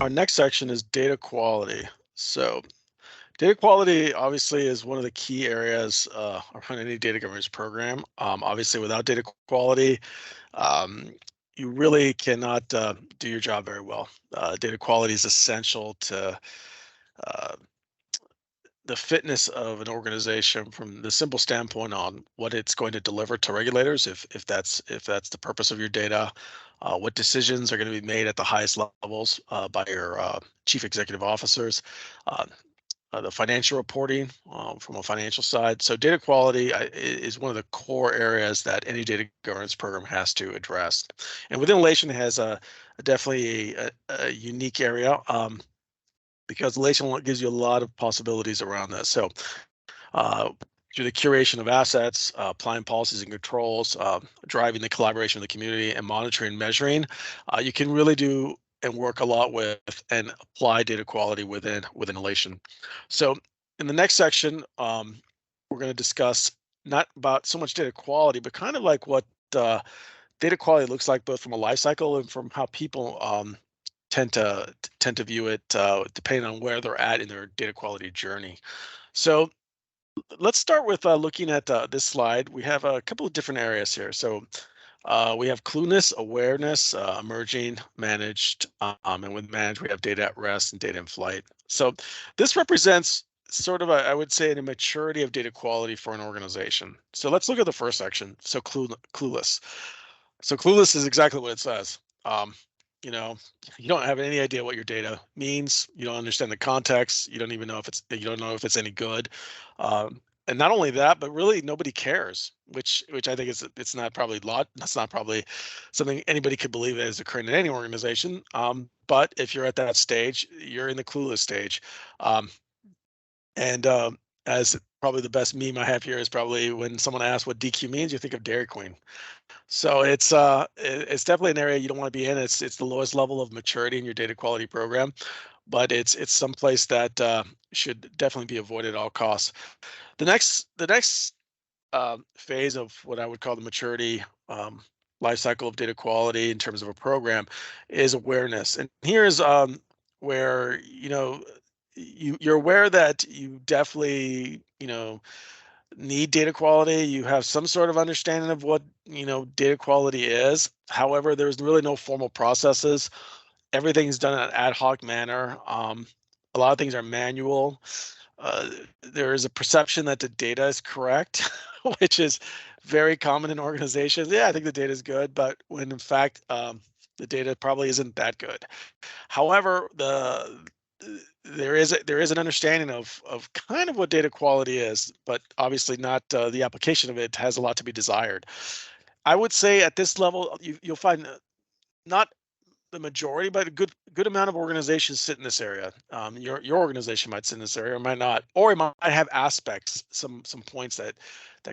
Our next section is data quality. So data quality obviously is one of the key areas around any data governance program. Obviously, without data quality, you really cannot do your job very well. Data quality is essential to uh, the fitness of an organization from the simple standpoint on what it's going to deliver to regulators, if that's the purpose of your data, what decisions are going to be made at the highest levels by your chief executive officers, uh, the financial reporting from a financial side. So data quality is one of the core areas that any data governance program has to address. And within Alation has definitely a unique area. Because Alation gives you a lot of possibilities around this. So through the curation of assets, applying policies and controls, driving the collaboration of the community, and monitoring and measuring, you can really do and work a lot with and apply data quality within Alation. So in the next section, we're going to discuss not about so much data quality, but kind of like what data quality looks like both from a life cycle and from how people tend to view it depending on where they're at in their data quality journey. So let's start with looking at this slide. We have a couple of different areas here. So we have clueness, awareness, emerging, managed, and with managed we have data at rest and data in flight. So this represents sort of I would say a maturity of data quality for an organization. So let's look at the first section. So clueless. So clueless is exactly what it says. You know, you don't have any idea what your data means. You don't understand the context. You don't even know if it's any good. And not only that, but really nobody cares, which I think it's not probably that's not probably something anybody could believe that is occurring in any organization. But if you're at that stage, you're in the clueless stage. And as probably the best meme I have here is probably when someone asks what DQ means, you think of Dairy Queen. So it's definitely an area you don't want to be in. It's the lowest level of maturity in your data quality program, but it's someplace that should definitely be avoided at all costs. The next phase of what I would call the maturity life cycle of data quality in terms of a program is awareness. And here's where you're aware that you definitely need data quality. You have some sort of understanding of what data quality is. However, there's really no formal processes. Everything's done in an ad hoc manner. A lot of things are manual. There is a perception that the data is correct, which is very common in organizations. Yeah, I think the data is good, but when in fact the data probably isn't that good. However, there is an understanding of kind of what data quality is, but obviously not the application of it has a lot to be desired. I would say at this level, you'll find not the majority, but a good amount of organizations sit in this area. Your organization might sit in this area, or might not, or it might have aspects, some points that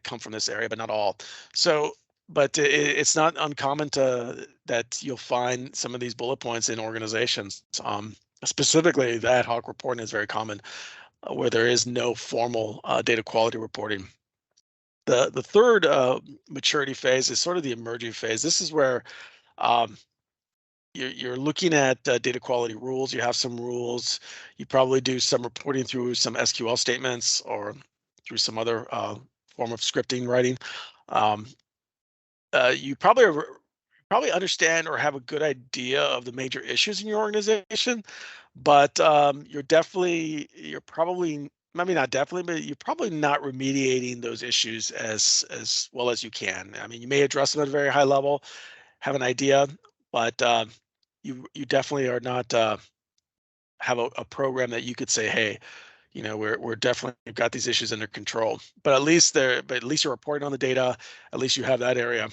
come from this area, but not all. So, but it's not uncommon that you'll find some of these bullet points in organizations. Specifically, the ad hoc reporting is very common, where there is no formal data quality reporting. The third maturity phase is sort of the emerging phase. This is where you're looking at data quality rules. You have some rules. You probably do some reporting through some SQL statements or through some other form of scripting writing. You probably understand or have a good idea of the major issues in your organization, but you're probably, maybe not definitely, but you're probably not remediating those issues as well as you can. I mean, you may address them at a very high level, have an idea, but you definitely are not have a program that you could say, hey, we're definitely got these issues under control. But at least you're reporting on the data. At least you have that area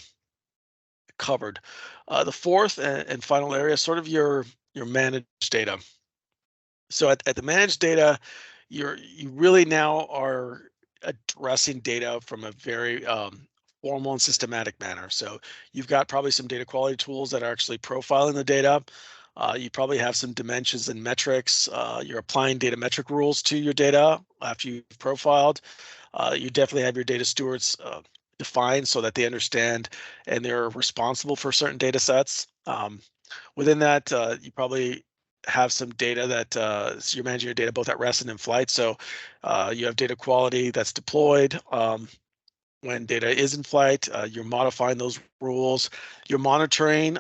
covered. The fourth and final area is sort of your managed data. So at the managed data, you really now are addressing data from a very formal and systematic manner. So you've got probably some data quality tools that are actually profiling the data. You probably have some dimensions and metrics. You're applying data metric rules to your data after you've profiled. You definitely have your data stewards defined so that they understand and they're responsible for certain data sets. Within that, you probably have some data that so you're managing your data both at rest and in flight. So you have data quality that's deployed. When data is in flight, you're modifying those rules. You're monitoring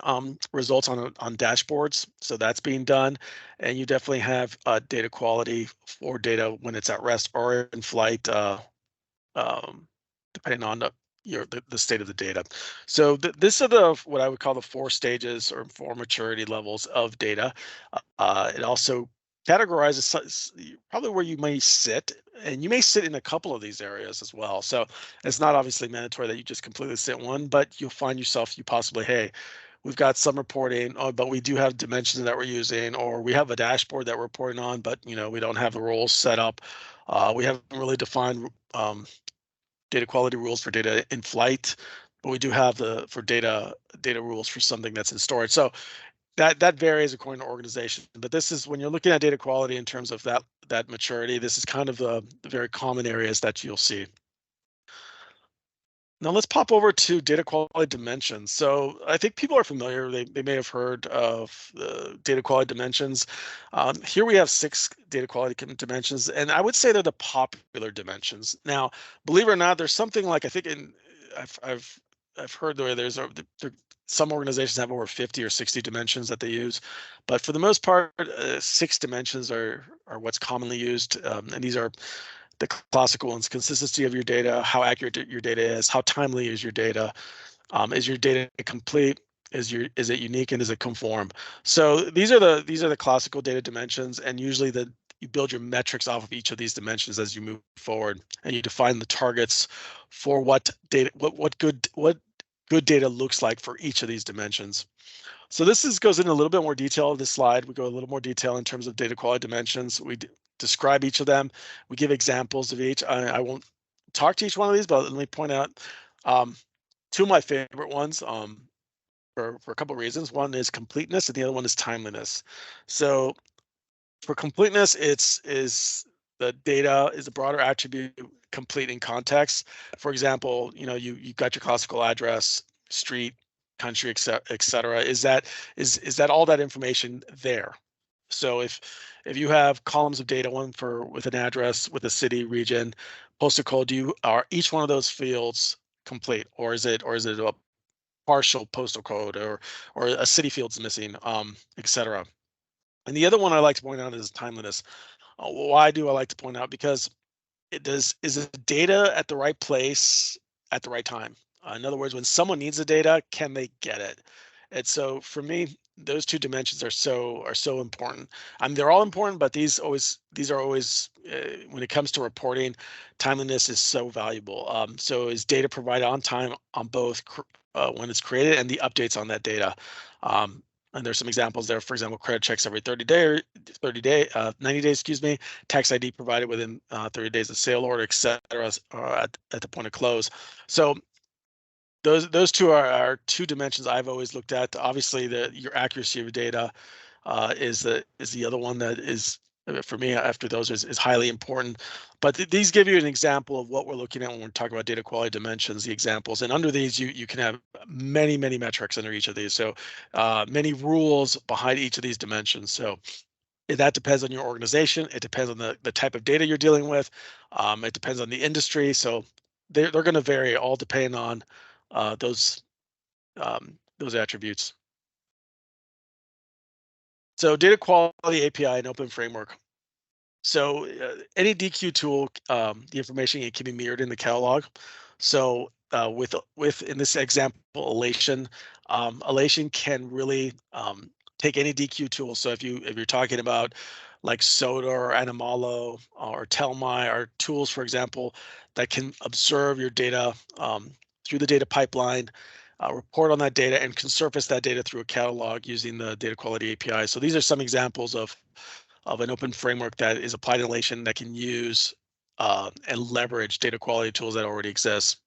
results on dashboards, so that's being done, and you definitely have data quality for data when it's at rest or in flight, um, depending on the state of the data. So this are the what I would call the 4 stages or 4 maturity levels of data. It also categorizes probably where you may sit, and you may sit in a couple of these areas as well. So it's not obviously mandatory that you just completely sit one, but you'll find yourself, you possibly, hey, we've got some reporting, but we do have dimensions that we're using, or we have a dashboard that we're reporting on, but we don't have the rules set up. We haven't really defined data quality rules for data in flight, but we do have the for data rules for something that's in storage. So that varies according to organization. But this is when you're looking at data quality in terms of that maturity. This is kind of the very common areas that you'll see. Now let's pop over to data quality dimensions. So I think people are familiar. They may have heard of the data quality dimensions. Here we have 6 data quality dimensions, and I would say they're the popular dimensions. Now, believe it or not, there's something like I think I've heard some organizations have over 50 or 60 dimensions that they use, but for the most part, 6 dimensions are what's commonly used, and these are the classical ones: consistency of your data, how accurate your data is, how timely is your data, is your data complete, is it unique, and does it conform? So these are the classical data dimensions, and usually you build your metrics off of each of these dimensions as you move forward, and you define the targets for what good data looks like for each of these dimensions. So this goes into a little bit more detail of this slide. We go a little more detail in terms of data quality dimensions. We describe each of them. We give examples of each. I won't talk to each one of these, but let me point out 2 of my favorite ones for a couple of reasons. One is completeness, and the other one is timeliness. So for completeness, is the data is a broader attribute, complete in context. For example, you've got your classical address, street, country, et cetera. Is that all that information there? So if you have columns of data, one with an address, with a city, region, postal code, are each one of those fields complete, or is it a partial postal code, or a city field's missing, et cetera? And the other one I like to point out is timeliness. Why do I like to point out? Because is the data at the right place at the right time? In other words, when someone needs the data, can they get it? And so for me, those 2 dimensions are so important. I mean, they're all important, but these are always when it comes to reporting, timeliness is so valuable. So is data provided on time on both when it's created and the updates on that data? And there's some examples there. For example, credit checks every 90 days, excuse me, tax ID provided within 30 days of sale order, et cetera, at the point of close. So those 2 are 2 dimensions I've always looked at. Obviously, your accuracy of data is the other one that is, for me, after those is highly important. But these give you an example of what we're looking at when we're talking about data quality dimensions, the examples. And under these, you can have many metrics under each of these. So many rules behind each of these dimensions. So that depends on your organization. It depends on the type of data you're dealing with. It depends on the industry. So they're going to vary, all depending on those attributes. So data quality API and open framework. So any DQ tool, the information, it can be mirrored in the catalog. So with in this example, Alation, Alation can really take any DQ tool. So if you're talking about like Soda or Animalo or Telmy, or tools, for example, that can observe your data through the data pipeline, report on that data, and can surface that data through a catalog using the data quality API. So these are some examples of an open framework that is applied in Alation that can use and leverage data quality tools that already exist.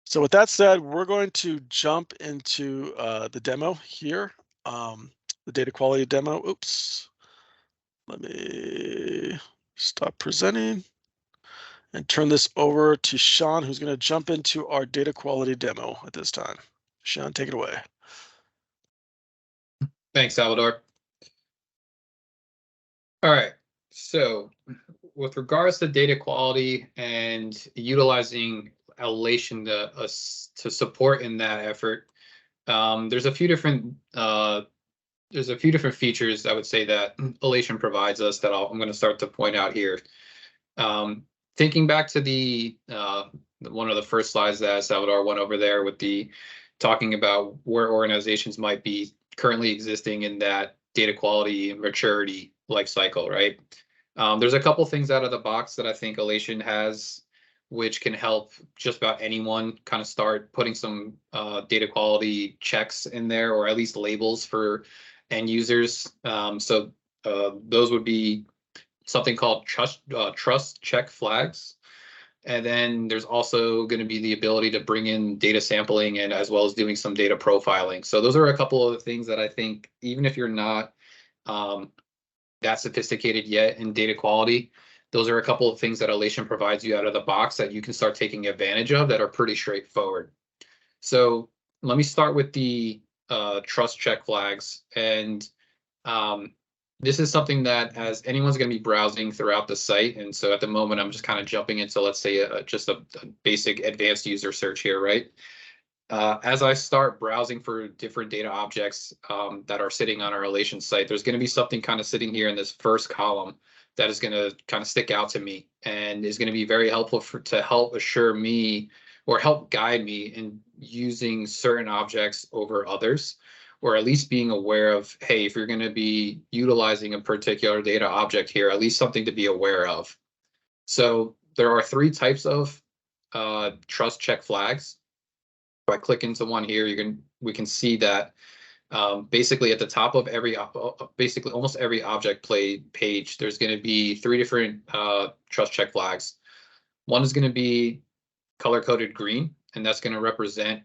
So with that said, we're going to jump into the demo here, the data quality demo. Oops, let me stop presenting and turn this over to Sean, who's going to jump into our data quality demo at this time. Sean, take it away. Thanks, Salvador. All right. So with regards to data quality and utilizing Alation to support in that effort, there's a few different features I would say that Alation provides us that I'm going to start to point out here. Thinking back to the one of the first slides that Salvador went over there with the talking about where organizations might be currently existing in that data quality and maturity life cycle, right? There's a couple things out of the box that I think Alation has, which can help just about anyone kind of start putting some data quality checks in there, or at least labels for end users. So those would be something called trust check flags. And then there's also going to be the ability to bring in data sampling and as well as doing some data profiling. So those are a couple of the things that I think, even if you're not that sophisticated yet in data quality, those are a couple of things that Alation provides you out of the box that you can start taking advantage of that are pretty straightforward. So let me start with the trust check flags. And this is something that as anyone's going to be browsing throughout the site. And so at the moment, I'm just kind of jumping into, let's say, just a basic advanced user search here, right? As I start browsing for different data objects that are sitting on our Alation site, there's going to be something kind of sitting here in this first column that is going to kind of stick out to me and is going to be very helpful to help assure me or help guide me in using certain objects over others, or at least being aware of, hey, if you're going to be utilizing a particular data object here, at least something to be aware of. So there are three types of trust check flags. If I click into one here, we can see that basically at the top of every, basically almost every object page, there's going to be three different trust check flags. One is going to be color-coded green, and that's going to represent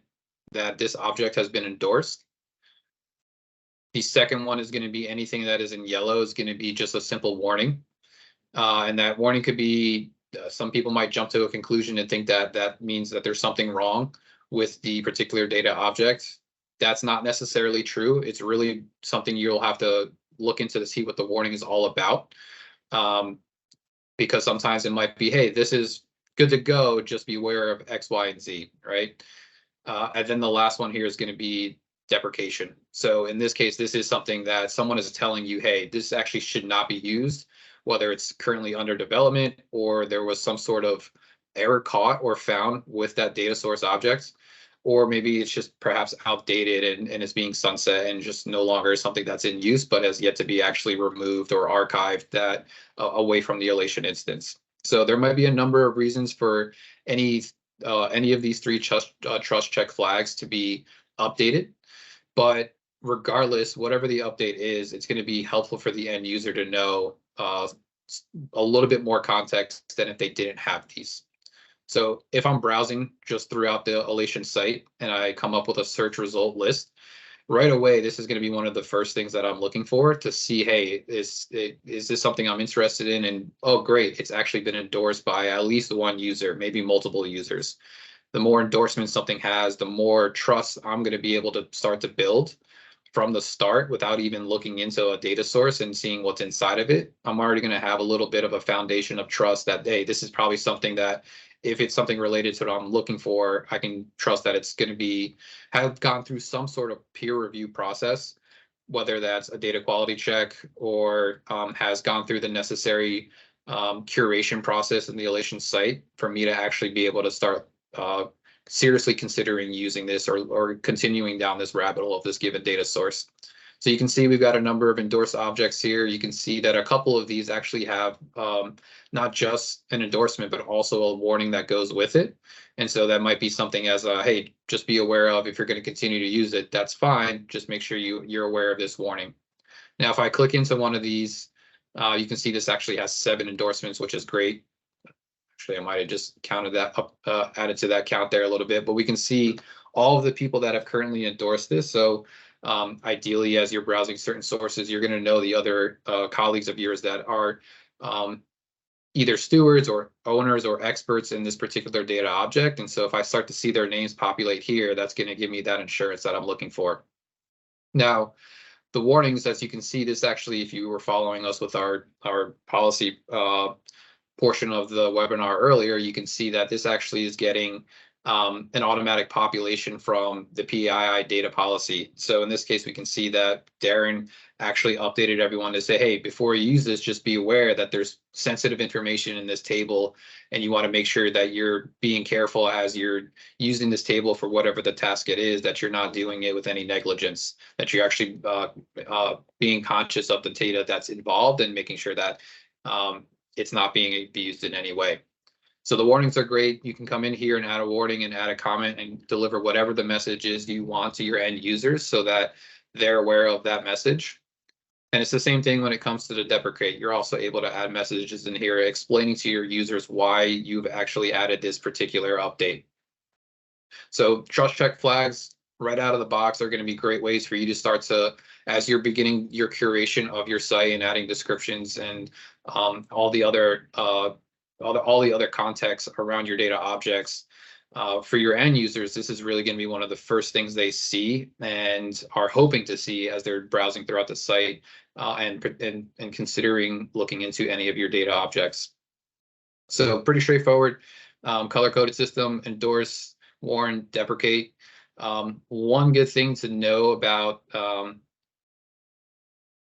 that this object has been endorsed. The second one is going to be anything that is in yellow is going to be just a simple warning. And that warning could be, some people might jump to a conclusion and think that that means that there's something wrong with the particular data object. That's not necessarily true. It's really something you'll have to look into to see what the warning is all about. Because sometimes it might be, hey, this is good to go, just be aware of X, Y, and Z, right? And then the last one here is going to be deprecation. So in this case, this is something that someone is telling you, hey, this actually should not be used, whether it's currently under development or there was some sort of error caught or found with that data source object, or maybe it's just perhaps outdated and is being sunset and just no longer something that's in use, but has yet to be actually removed or archived that away from the Alation instance. So there might be a number of reasons for any of these three trust check flags to be updated. But regardless, whatever the update is, it's going to be helpful for the end user to know a little bit more context than if they didn't have these. So if I'm browsing just throughout the Alation site and I come up with a search result list, right away, this is going to be one of the first things that I'm looking for to see, hey, is this something I'm interested in? And oh, great, it's actually been endorsed by at least one user, maybe multiple users. The more endorsements something has, the more trust I'm going to be able to start to build from the start without even looking into a data source and seeing what's inside of it. I'm already going to have a little bit of a foundation of trust that, hey, this is probably something that if it's something related to what I'm looking for, I can trust that it's going to have gone through some sort of peer review process, whether that's a data quality check or has gone through the necessary curation process in the Alation site for me to actually be able to start seriously considering using this or continuing down this rabbit hole of this given data source. So you can see we've got a number of endorsed objects here. You can see that a couple of these actually have not just an endorsement, but also a warning that goes with it. And so that might be something as a, hey, just be aware of if you're going to continue to use it, that's fine. Just make sure you're aware of this warning. Now, if I click into one of these, you can see this actually has 7 endorsements, which is great. Actually, I might have just counted that up, added to that count there a little bit, but we can see all of the people that have currently endorsed this. So ideally, as you're browsing certain sources, you're going to know the other colleagues of yours that are either stewards or owners or experts in this particular data object. And so if I start to see their names populate here, that's going to give me that insurance that I'm looking for. Now, the warnings, as you can see, this actually, if you were following us with our policy portion of the webinar earlier, you can see that this actually is getting an automatic population from the PII data policy. So in this case, we can see that Darren actually updated everyone to say, hey, before you use this, just be aware that there's sensitive information in this table, and you want to make sure that you're being careful as you're using this table for whatever the task it is, that you're not doing it with any negligence, that you're actually being conscious of the data that's involved and making sure that it's not being abused in any way. So the warnings are great. You can come in here and add a warning and add a comment and deliver whatever the message is you want to your end users so that they're aware of that message. And it's the same thing when it comes to the deprecate. You're also able to add messages in here explaining to your users why you've actually added this particular update. So trust check flags right out of the box are going to be great ways for you to start to, as you're beginning your curation of your site and adding descriptions and all the other context around your data objects. For your end users, this is really going to be one of the first things they see and are hoping to see as they're browsing throughout the site and considering looking into any of your data objects. So pretty straightforward. Color-coded system, endorse, warn, deprecate. One good thing to know about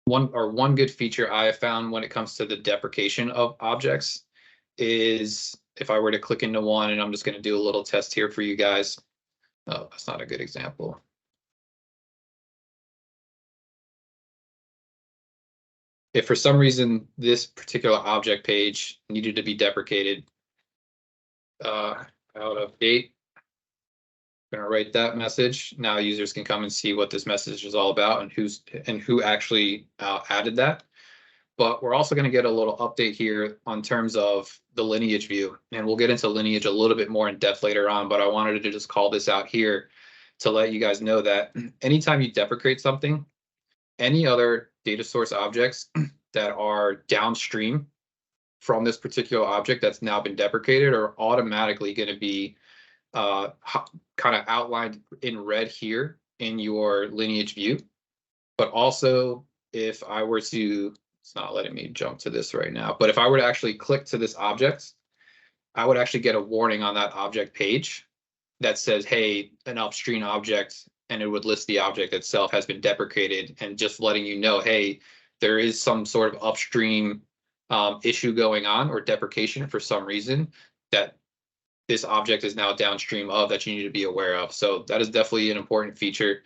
one good feature I have found when it comes to the deprecation of objects is if I were to click into one, and I'm just going to do a little test here for you guys. Oh, that's not a good example. If for some reason this particular object page needed to be deprecated out of date, I'm going to write that message. Now users can come and see what this message is all about and who actually added that. But we're also going to get a little update here on terms of the lineage view. And we'll get into lineage a little bit more in depth later on, but I wanted to just call this out here to let you guys know that anytime you deprecate something, any other data source objects that are downstream from this particular object that's now been deprecated are automatically going to be kind of outlined in red here in your lineage view. But also, if I were to, it's not letting me jump to this right now, but if I were to actually click to this object, I would actually get a warning on that object page that says, hey, an upstream object, and it would list the object itself has been deprecated, and just letting you know, hey, there is some sort of upstream issue going on or deprecation for some reason that this object is now downstream of that you need to be aware of. So that is definitely an important feature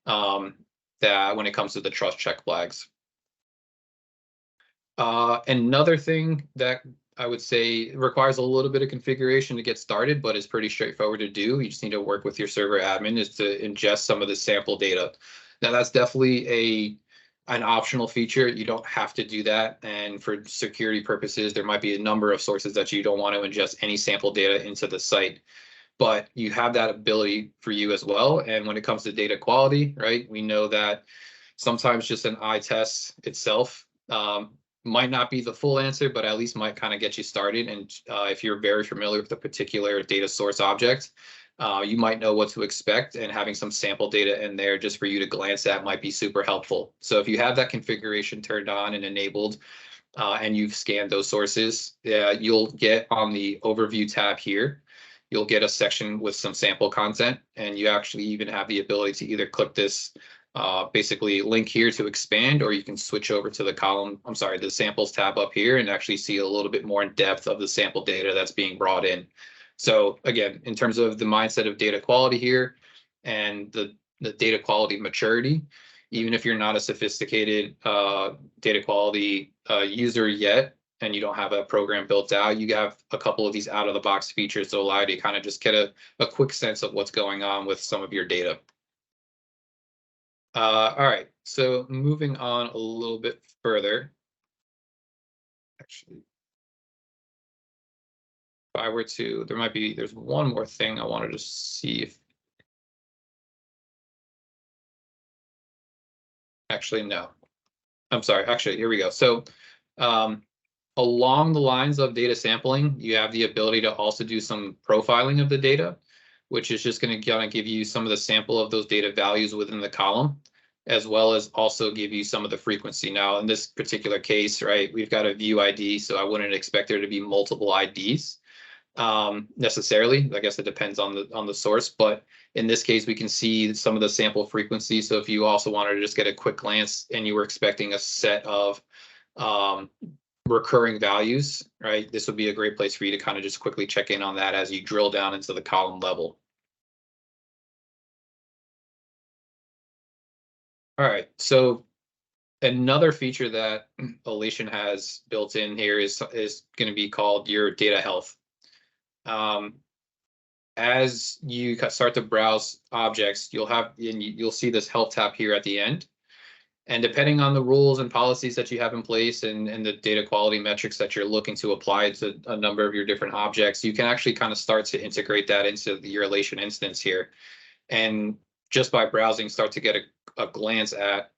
that when it comes to the trust check flags. Another thing that I would say requires a little bit of configuration to get started, but is pretty straightforward to do. You just need to work with your server admin is to ingest some of the sample data. Now that's definitely an optional feature. You don't have to do that. And for security purposes, there might be a number of sources that you don't want to ingest any sample data into the site. But you have that ability for you as well. And when it comes to data quality, right, we know that sometimes just an eye test itself might not be the full answer, but at least might kind of get you started. And if you're very familiar with a particular data source object, you might know what to expect, and having some sample data in there just for you to glance at might be super helpful. So if you have that configuration turned on and enabled, and you've scanned those sources, you'll get on the overview tab here, you'll get a section with some sample content, and you actually even have the ability to either click this basically link here to expand, or you can switch over to the column, the samples tab up here and actually see a little bit more in depth of the sample data that's being brought in. So again, in terms of the mindset of data quality here and the data quality maturity, even if you're not a sophisticated data quality user yet, and you don't have a program built out, you have a couple of these out of the box features to allow you to kind of just get a quick sense of what's going on with some of your data. All right, so moving on a little bit further. Actually, if I were to, there's one more thing I wanted to see if, actually, no. I'm sorry, actually, here we go. So along the lines of data sampling, you have the ability to also do some profiling of the data, which is just going to kind of give you some of the sample of those data values within the column. as well as also give you some of the frequency. Now, in this particular case, right, we've got a view ID, so I wouldn't expect there to be multiple IDs necessarily. I guess it depends on the source, but in this case, we can see some of the sample frequency. So if you also wanted to just get a quick glance and you were expecting a set of recurring values, right, this would be a great place for you to kind of just quickly check in on that as you drill down into the column level. All right, so another feature that Alation has built in here is going to be called your data health. As you start to browse objects, you'll see this health tab here at the end. And depending on the rules and policies that you have in place and the data quality metrics that you're looking to apply to a number of your different objects, you can actually kind of start to integrate that into your Alation instance here. And just by browsing, start to get a glance at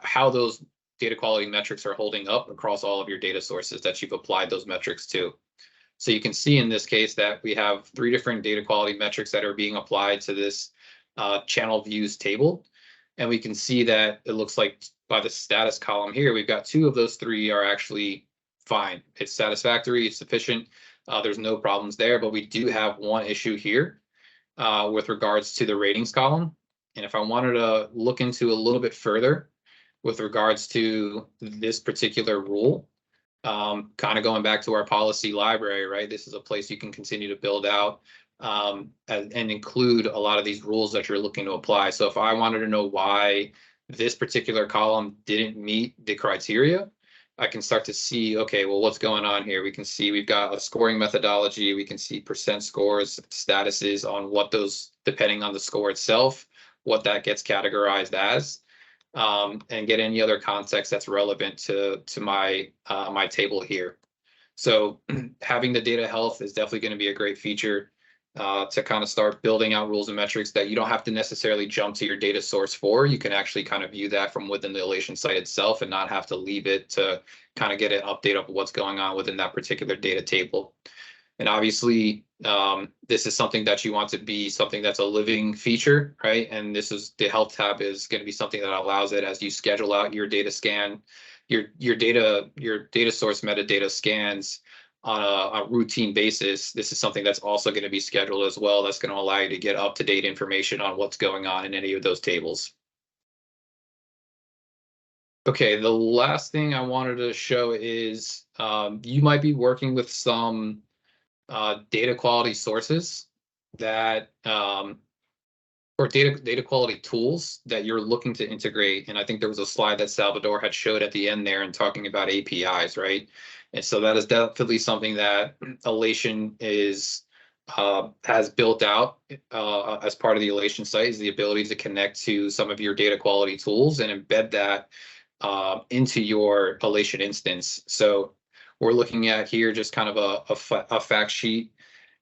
how those data quality metrics are holding up across all of your data sources that you've applied those metrics to. So you can see in this case that we have 3 different data quality metrics that are being applied to this channel views table. And we can see that it looks like by the status column here, we've got 2 of those 3 are actually fine. It's satisfactory, it's sufficient. There's no problems there, but we do have one issue here with regards to the ratings column. And if I wanted to look into a little bit further with regards to this particular rule, kind of going back to our policy library, right? This is a place you can continue to build out and include a lot of these rules that you're looking to apply. So if I wanted to know why this particular column didn't meet the criteria, I can start to see, okay, well, what's going on here? We can see we've got a scoring methodology. We can see percent scores, statuses on what those, depending on the score itself, what that gets categorized as, and get any other context that's relevant to my my table here. So having the data health is definitely going to be a great feature to kind of start building out rules and metrics that you don't have to necessarily jump to your data source for. You can actually kind of view that from within the Alation site itself and not have to leave it to kind of get an update of what's going on within that particular data table. And obviously, this is something that you want to be something that's a living feature, right? And this is the health tab is going to be something that allows it as you schedule out your data scan, your data source metadata scans on a routine basis. This is something that's also going to be scheduled as well. That's going to allow you to get up-to-date information on what's going on in any of those tables. Okay, the last thing I wanted to show is you might be working with some data quality sources that or data quality tools that you're looking to integrate. And I think there was a slide that Salvador had showed at the end there and talking about APIs, right? And so that is definitely something that Alation has built out as part of the Alation site, is the ability to connect to some of your data quality tools and embed that into your Alation instance. So we're looking at here just kind of a fact sheet.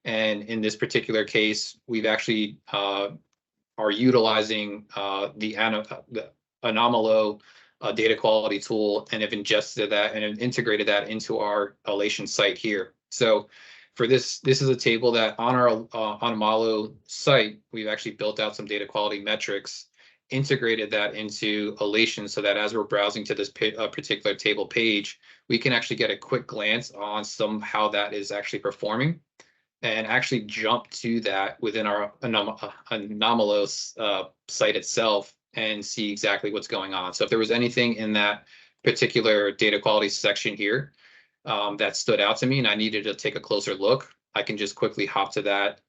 And in this particular case, we've actually are utilizing the Actionable data quality tool and have ingested that and have integrated that into our Alation site here. So for this is a table that on our Actionable site, we've actually built out some data quality metrics, integrated that into Alation so that as we're browsing to this particular table page, we can actually get a quick glance on how that is actually performing and actually jump to that within our Actionable site itself and see exactly what's going on. So if there was anything in that particular data quality section here that stood out to me and I needed to take a closer look, I can just quickly hop to that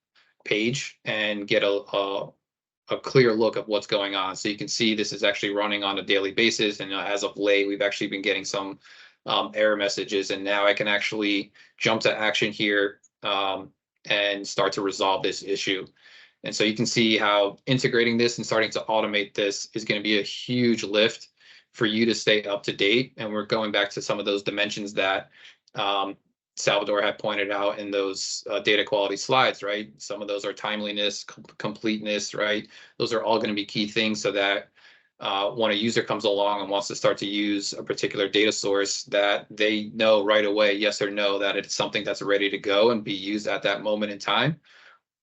page and get a clear look of what's going on. So you can see this is actually running on a daily basis. And as of late, we've actually been getting some error messages. And now I can actually jump to action here and start to resolve this issue. And so you can see how integrating this and starting to automate this is going to be a huge lift for you to stay up to date. And we're going back to some of those dimensions that Salvador had pointed out in those data quality slides, right? Some of those are timeliness, completeness, right? Those are all going to be key things so that when a user comes along and wants to start to use a particular data source, that they know right away, yes or no, that it's something that's ready to go and be used at that moment in time.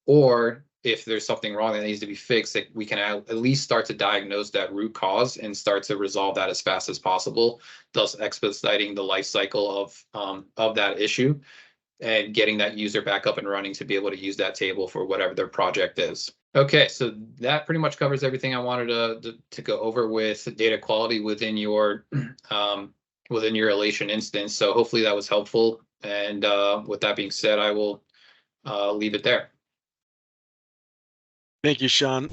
Or if there's something wrong that needs to be fixed, that we can at least start to diagnose that root cause and start to resolve that as fast as possible, thus expediting the life cycle of that issue and getting that user back up and running to be able to use that table for whatever their project is. Okay, so that pretty much covers everything I wanted to go over with data quality within your Alation instance. So hopefully that was helpful. And with that being said, I will leave it there. Thank you, Sean.